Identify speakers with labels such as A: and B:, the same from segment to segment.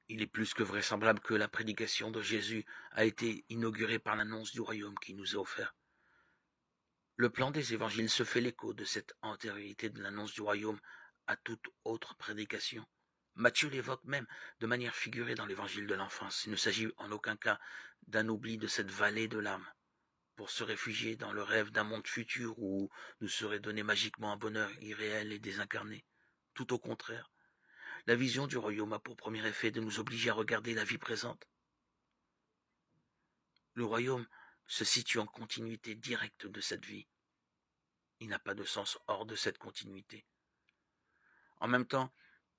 A: Il est plus que vraisemblable que la prédication de Jésus a été inaugurée par l'annonce du royaume qui nous est offert. Le plan des évangiles se fait l'écho de cette antériorité de l'annonce du royaume à toute autre prédication. Matthieu l'évoque même de manière figurée dans l'évangile de l'enfance. Il ne s'agit en aucun cas d'un oubli de cette vallée de l'âme, pour se réfugier dans le rêve d'un monde futur où nous serait donné magiquement un bonheur irréel et désincarné. Tout au contraire, la vision du royaume a pour premier effet de nous obliger à regarder la vie présente. Le royaume se situe en continuité directe de cette vie. Il n'a pas de sens hors de cette continuité. En même temps,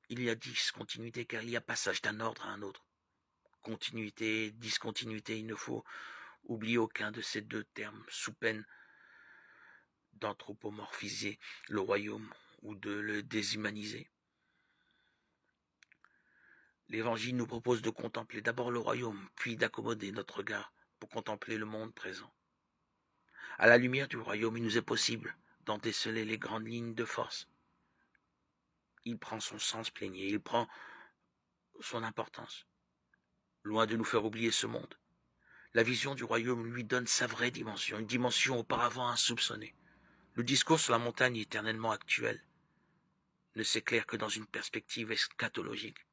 A: il y a discontinuité car il y a passage d'un ordre à un autre. Continuité, discontinuité, il ne faut oublier aucun de ces deux termes sous peine d'anthropomorphiser le royaume ou de le déshumaniser. L'Évangile nous propose de contempler d'abord le royaume, puis d'accommoder notre regard pour contempler le monde présent. À la lumière du royaume, il nous est possible d'en déceler les grandes lignes de force. Il prend son sens plénier, il prend son importance, loin de nous faire oublier ce monde. La vision du royaume lui donne sa vraie dimension, une dimension auparavant insoupçonnée. Le discours sur la montagne éternellement actuel ne s'éclaire que dans une perspective eschatologique.